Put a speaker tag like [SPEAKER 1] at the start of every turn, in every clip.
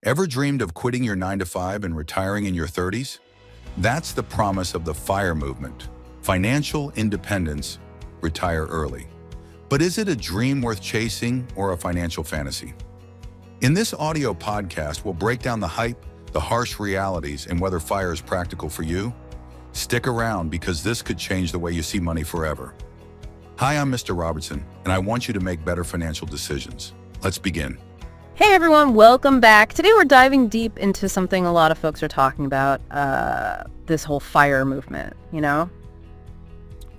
[SPEAKER 1] Ever dreamed of quitting your 9 to 5 and retiring in your 30s? That's the promise of the FIRE movement. Financial independence, retire early. But is it a dream worth chasing or a financial fantasy? In this audio podcast, we'll break down the hype, the harsh realities, and whether FIRE is practical for you. Stick around because this could change the way you see money forever. Hi, I'm Mr. Robertson, and I want you to make better financial decisions. Let's begin.
[SPEAKER 2] Hey everyone, welcome back. Today we're diving deep into something a lot of folks are talking about, this whole FIRE movement,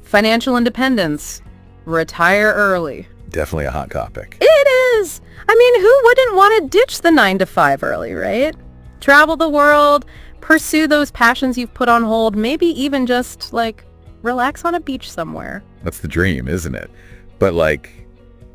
[SPEAKER 2] Financial independence, retire early.
[SPEAKER 3] Definitely a hot topic.
[SPEAKER 2] It is! I mean, who wouldn't want to ditch the 9 to 5 early, right? Travel the world, pursue those passions you've put on hold, maybe even just, relax on a beach somewhere.
[SPEAKER 3] That's the dream, isn't it? But,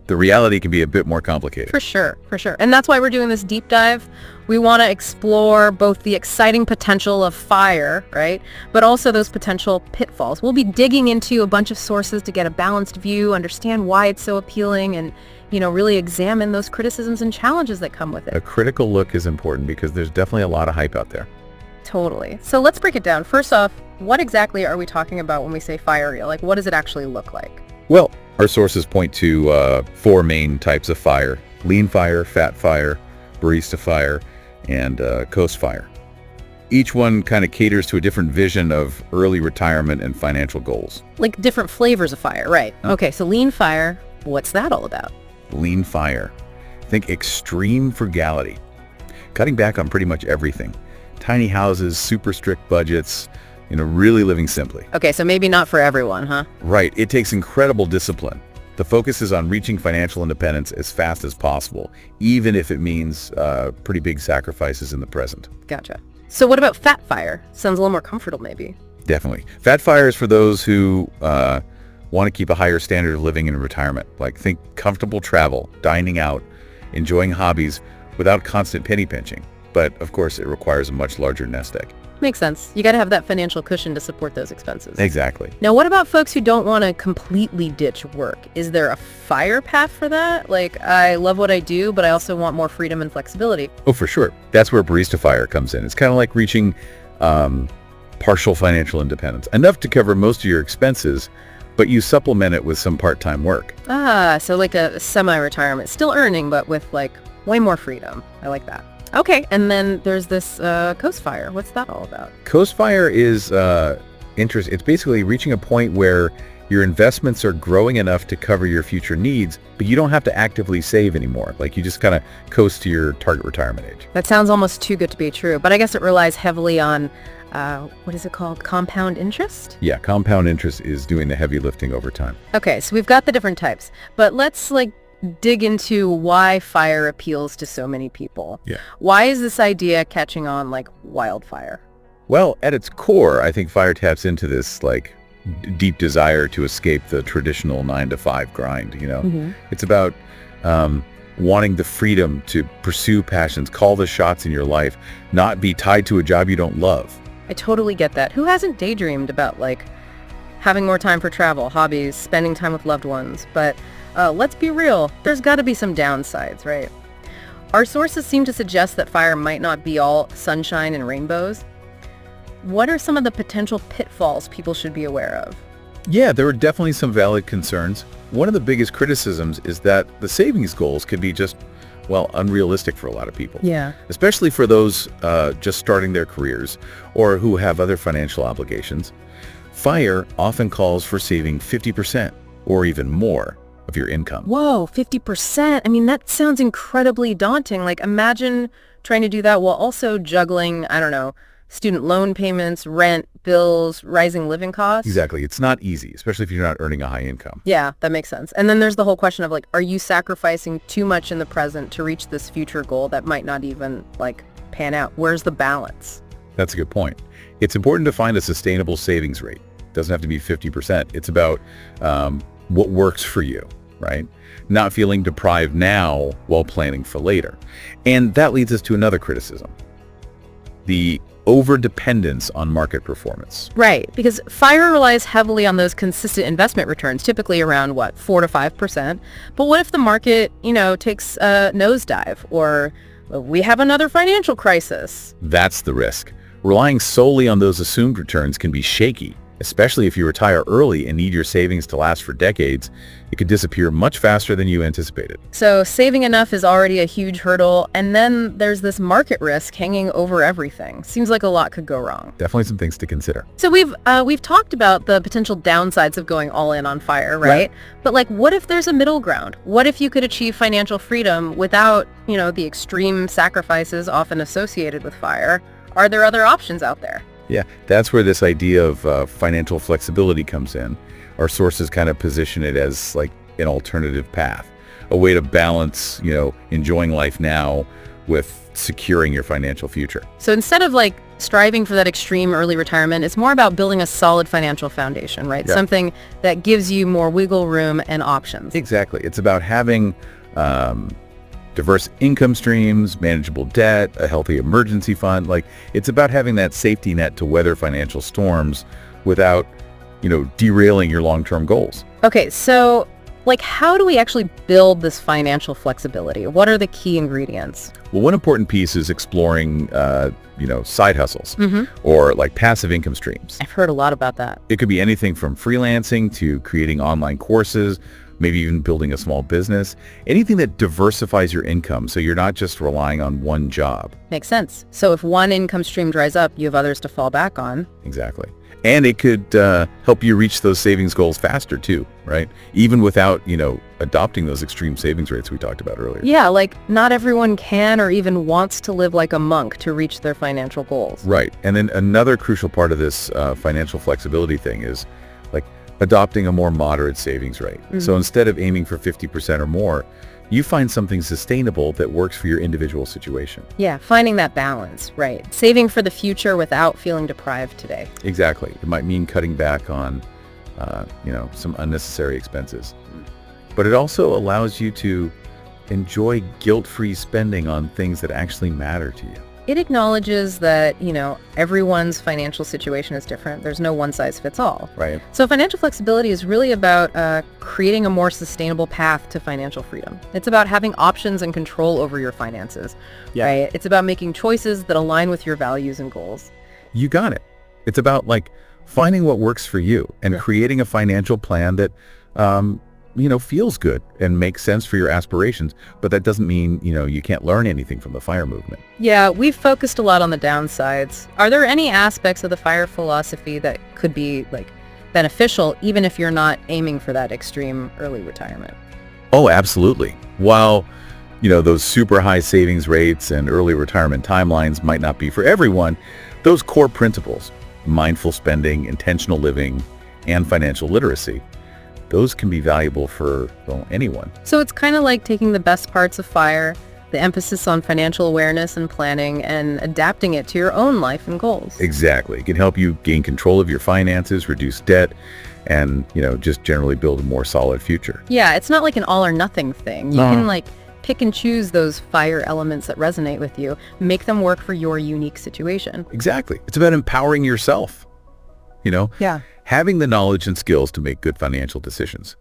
[SPEAKER 3] the reality can be a bit more complicated.
[SPEAKER 2] For sure. And that's why we're doing this deep dive. We want to explore both the exciting potential of FIRE, right? But also those potential pitfalls. We'll be digging into a bunch of sources to get a balanced view, understand why it's so appealing, and, really examine those criticisms and challenges that come with it.
[SPEAKER 3] A critical look is important because there's definitely a lot of hype out there.
[SPEAKER 2] Totally. So let's break it down. First off, what exactly are we talking about when we say FIRE? What does it actually look like?
[SPEAKER 3] Well, our sources point to 4 main types of FIRE: lean FIRE, fat FIRE, barista FIRE, and coast FIRE. Each one kind of caters to a different vision of early retirement and financial goals.
[SPEAKER 2] Like different flavors of FIRE, right? Okay, so lean FIRE, what's that all about?
[SPEAKER 3] Lean FIRE. Think extreme frugality. Cutting back on pretty much everything. Tiny houses, super strict budgets, really living simply.
[SPEAKER 2] Okay, so maybe not for everyone, huh?
[SPEAKER 3] Right. It takes incredible discipline. The focus is on reaching financial independence as fast as possible, even if it means pretty big sacrifices in the present.
[SPEAKER 2] Gotcha. So what about fat FIRE? Sounds a little more comfortable, maybe.
[SPEAKER 3] Definitely. Fat FIRE is for those who want to keep a higher standard of living in retirement. Think comfortable travel, dining out, enjoying hobbies without constant penny pinching. But of course, it requires a much larger nest egg.
[SPEAKER 2] Makes sense. You got to have that financial cushion to support those expenses.
[SPEAKER 3] Exactly.
[SPEAKER 2] Now, what about folks who don't want to completely ditch work? Is there a FIRE path for that? I love what I do, but I also want more freedom and flexibility.
[SPEAKER 3] Oh, for sure. That's where barista FIRE comes in. It's kind of like reaching partial financial independence, enough to cover most of your expenses, but you supplement it with some part-time work.
[SPEAKER 2] So like a semi-retirement, still earning, but with way more freedom. I like that. Okay, and then there's this coast FIRE. What's that all about?
[SPEAKER 3] Coast FIRE is It's basically reaching a point where your investments are growing enough to cover your future needs, but you don't have to actively save anymore. You just kind of coast to your target retirement age.
[SPEAKER 2] That sounds almost too good to be true, but I guess it relies heavily on, what is it called? Compound interest?
[SPEAKER 3] Yeah, compound interest is doing the heavy lifting over time.
[SPEAKER 2] Okay, so we've got the different types, but let's dig into why FIRE appeals to so many people.
[SPEAKER 3] Yeah.
[SPEAKER 2] Why is this idea catching on like wildfire?
[SPEAKER 3] Well, at its core, I think FIRE taps into this deep desire to escape the traditional 9 to 5 grind.
[SPEAKER 2] Mm-hmm.
[SPEAKER 3] It's about wanting the freedom to pursue passions, call the shots in your life, not be tied to a job you don't love.
[SPEAKER 2] I totally get that. Who hasn't daydreamed about having more time for travel, hobbies, spending time with loved ones? But let's be real, there's got to be some downsides, right? Our sources seem to suggest that FIRE might not be all sunshine and rainbows. What are some of the potential pitfalls people should be aware of?
[SPEAKER 3] Yeah, there are definitely some valid concerns. One of the biggest criticisms is that the savings goals can be just, unrealistic for a lot of people.
[SPEAKER 2] Yeah.
[SPEAKER 3] Especially for those just starting their careers or who have other financial obligations. FIRE often calls for saving 50% or even more of your income.
[SPEAKER 2] Whoa, 50%. I mean, that sounds incredibly daunting. Imagine trying to do that while also juggling, student loan payments, rent, bills, rising living costs.
[SPEAKER 3] Exactly. It's not easy, especially if you're not earning a high income.
[SPEAKER 2] Yeah, that makes sense. And then there's the whole question of are you sacrificing too much in the present to reach this future goal that might not even pan out? Where's the balance?
[SPEAKER 3] That's a good point. It's important to find a sustainable savings rate. It doesn't have to be 50%. It's about what works for you, right? Not feeling deprived now while planning for later. And that leads us to another criticism: the over-dependence on market performance.
[SPEAKER 2] Right, because FIRE relies heavily on those consistent investment returns, typically around, 4 to 5%. But what if the market, takes a nosedive, or we have another financial crisis.
[SPEAKER 3] That's the risk. Relying solely on those assumed returns can be shaky, especially if you retire early and need your savings to last for decades. It could disappear much faster than you anticipated.
[SPEAKER 2] So saving enough is already a huge hurdle, and then there's this market risk hanging over everything. Seems like a lot could go wrong.
[SPEAKER 3] Definitely some things to consider.
[SPEAKER 2] So we've talked about the potential downsides of going all in on FIRE, right? But like, what if there's a middle ground? What if you could achieve financial freedom without, the extreme sacrifices often associated with FIRE? Are there other options out there?
[SPEAKER 3] Yeah, that's where this idea of financial flexibility comes in. Our sources kind of position it as like an alternative path, a way to balance, enjoying life now with securing your financial future.
[SPEAKER 2] So instead of like striving for that extreme early retirement, it's more about building a solid financial foundation, right?
[SPEAKER 3] Yeah.
[SPEAKER 2] Something that gives you more wiggle room and options.
[SPEAKER 3] Exactly. It's about having diverse income streams, manageable debt, a healthy emergency fund. Like, it's about having that safety net to weather financial storms without, derailing your long-term goals.
[SPEAKER 2] Okay, so like, how do we actually build this financial flexibility? What are the key ingredients?
[SPEAKER 3] Well, one important piece is exploring, side hustles or like passive income streams.
[SPEAKER 2] I've heard a lot about that.
[SPEAKER 3] It could be anything from freelancing to creating online courses, maybe even building a small business, anything that diversifies your income so you're not just relying on one job.
[SPEAKER 2] Makes sense. So if one income stream dries up, you have others to fall back on.
[SPEAKER 3] Exactly. And it could help you reach those savings goals faster too, right? Even without, adopting those extreme savings rates we talked about earlier.
[SPEAKER 2] Yeah, like not everyone can or even wants to live like a monk to reach their financial goals.
[SPEAKER 3] Right. And then another crucial part of this financial flexibility thing is like adopting a more moderate savings rate. So instead of aiming for 50% or more, you find something sustainable that works for your individual situation.
[SPEAKER 2] Yeah, finding that balance, right? Saving for the future without feeling deprived today.
[SPEAKER 3] Exactly. It might mean cutting back on, some unnecessary expenses. But it also allows you to enjoy guilt-free spending on things that actually matter to you.
[SPEAKER 2] It acknowledges that, everyone's financial situation is different. There's no one size fits all.
[SPEAKER 3] Right.
[SPEAKER 2] So financial flexibility is really about creating a more sustainable path to financial freedom. It's about having options and control over your finances.
[SPEAKER 3] Yeah.
[SPEAKER 2] Right? It's about making choices that align with your values and goals.
[SPEAKER 3] You got it. It's about like finding what works for you and creating a financial plan that, feels good and makes sense for your aspirations. But that doesn't mean, you can't learn anything from the FIRE movement.
[SPEAKER 2] Yeah, we've focused a lot on the downsides. Are there any aspects of the FIRE philosophy that could be like beneficial even if you're not aiming for that extreme early retirement?
[SPEAKER 3] Oh, absolutely. While, those super high savings rates and early retirement timelines might not be for everyone, those core principles, mindful spending, intentional living, and financial literacy, those can be valuable for anyone.
[SPEAKER 2] So it's kind of like taking the best parts of FIRE, the emphasis on financial awareness and planning, and adapting it to your own life and goals.
[SPEAKER 3] Exactly. It can help you gain control of your finances, reduce debt, and, just generally build a more solid future.
[SPEAKER 2] Yeah, it's not like an all or nothing thing. You can like pick and choose those FIRE elements that resonate with you, make them work for your unique situation.
[SPEAKER 3] Exactly. It's about empowering yourself,
[SPEAKER 2] Yeah.
[SPEAKER 3] having the knowledge and skills to make good financial decisions,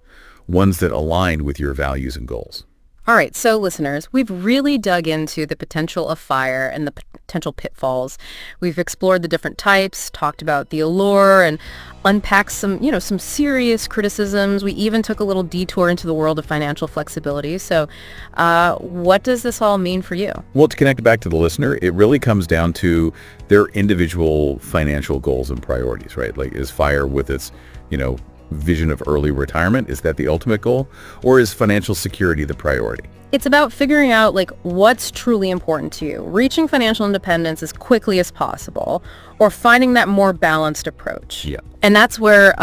[SPEAKER 3] ones that align with your values and goals.
[SPEAKER 2] All right, so listeners, we've really dug into the potential of FIRE and the potential pitfalls. We've explored the different types, talked about the allure, and unpacked some serious criticisms. We even took a little detour into the world of financial flexibility. So what does this all mean for you?
[SPEAKER 3] Well, to connect back to the listener, it really comes down to their individual financial goals and priorities, right? Like, is FIRE with its, vision of early retirement, is that the ultimate goal, or is financial security the priority?
[SPEAKER 2] It's about figuring out like what's truly important to you, reaching financial independence as quickly as possible, or finding that more balanced approach.
[SPEAKER 3] Yeah.
[SPEAKER 2] And that's where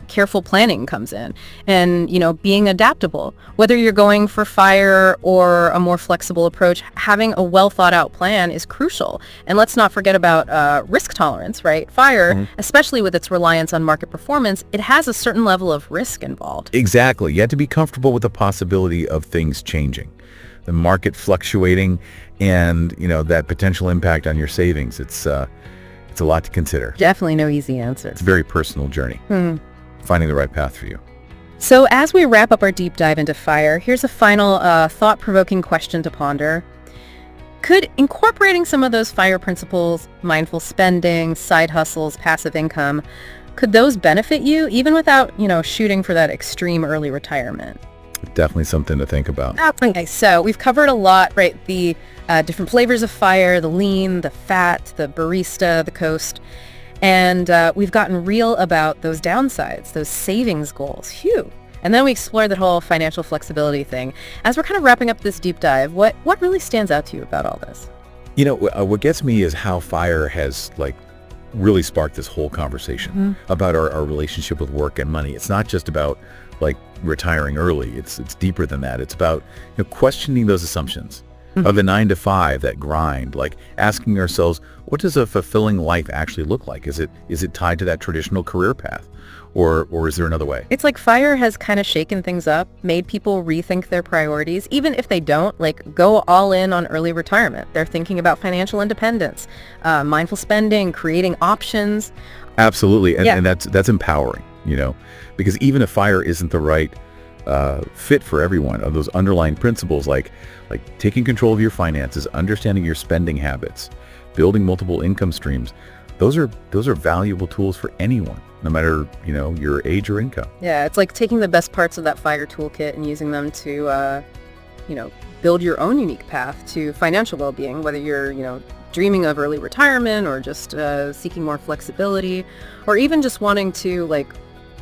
[SPEAKER 2] careful planning comes in, and being adaptable. Whether you're going for FIRE or a more flexible approach, having a well thought out plan is crucial. And let's not forget about risk tolerance, right? FIRE, especially with its reliance on market performance, it has a certain level of risk involved.
[SPEAKER 3] Exactly. You have to be comfortable with the possibility of things changing, the market fluctuating, and that potential impact on your savings. It's a lot to consider.
[SPEAKER 2] Definitely no easy answer.
[SPEAKER 3] It's a very personal journey, finding the right path for you.
[SPEAKER 2] So as we wrap up our deep dive into FIRE, here's a final thought-provoking question to ponder. Could incorporating some of those FIRE principles, mindful spending, side hustles, passive income, could those benefit you even without, shooting for that extreme early retirement?
[SPEAKER 3] Definitely something to think about.
[SPEAKER 2] Okay, so we've covered a lot, right? The different flavors of FIRE, the lean, the fat, the barista, the coast. And we've gotten real about those downsides, those savings goals. Phew. And then we explored that whole financial flexibility thing. As we're kind of wrapping up this deep dive, what really stands out to you about all this?
[SPEAKER 3] What gets me is how FIRE has really sparked this whole conversation about our relationship with work and money. It's not just about retiring early. It's deeper than that. It's about questioning those assumptions of the 9 to 5, that grind, asking ourselves, what does a fulfilling life actually look like? Is it tied to that traditional career path? Or is there another way?
[SPEAKER 2] It's like FIRE has kind of shaken things up, made people rethink their priorities. Even if they don't, go all in on early retirement. They're thinking about financial independence, mindful spending, creating options.
[SPEAKER 3] Absolutely. And that's empowering, because even if FIRE isn't the right fit for everyone, of those underlying principles, like taking control of your finances, understanding your spending habits, building multiple income streams, those are valuable tools for anyone, no matter your age or income.
[SPEAKER 2] Yeah, it's like taking the best parts of that FIRE toolkit and using them to build your own unique path to financial well-being, whether you're dreaming of early retirement or just seeking more flexibility, or even just wanting to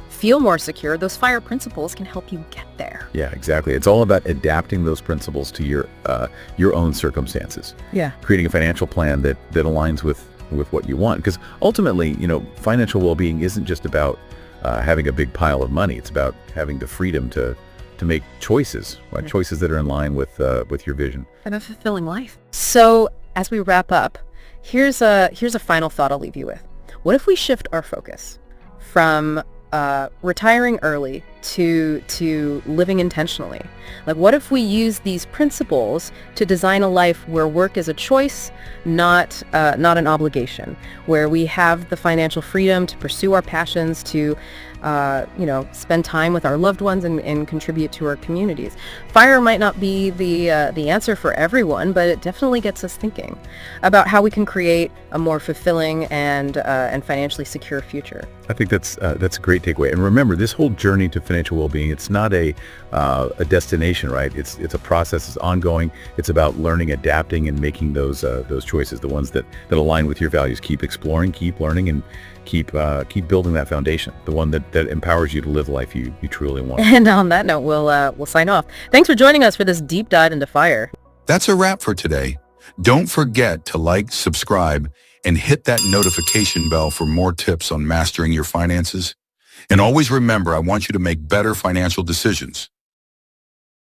[SPEAKER 2] feel more secure. Those FIRE principles can help you get there.
[SPEAKER 3] Yeah, exactly. It's all about adapting those principles to your own circumstances.
[SPEAKER 2] Yeah.
[SPEAKER 3] Creating a financial plan that aligns with what you want. Because ultimately, financial well-being isn't just about having a big pile of money. It's about having the freedom to make choices, right? Choices that are in line with your vision.
[SPEAKER 2] And a fulfilling life. So as we wrap up, here's a final thought I'll leave you with. What if we shift our focus from retiring early to living intentionally? What if we use these principles to design a life where work is a choice, not an obligation, where we have the financial freedom to pursue our passions, to spend time with our loved ones and contribute to our communities. FIRE might not be the answer for everyone, but it definitely gets us thinking about how we can create a more fulfilling and financially secure future.
[SPEAKER 3] I think that's a great takeaway. And remember, this whole journey to financial well-being, it's not a destination, right? It's a process. It's ongoing. It's about learning, adapting, and making those choices, the ones that align with your values. Keep exploring, keep learning, and keep building that foundation, the one that empowers you to live the life you truly want.
[SPEAKER 2] And on that note, we'll sign off. Thanks for joining us for this deep dive into FIRE.
[SPEAKER 1] That's a wrap for today. Don't forget to subscribe, and hit that notification bell for more tips on mastering your finances. And always remember, I want you to make better financial decisions.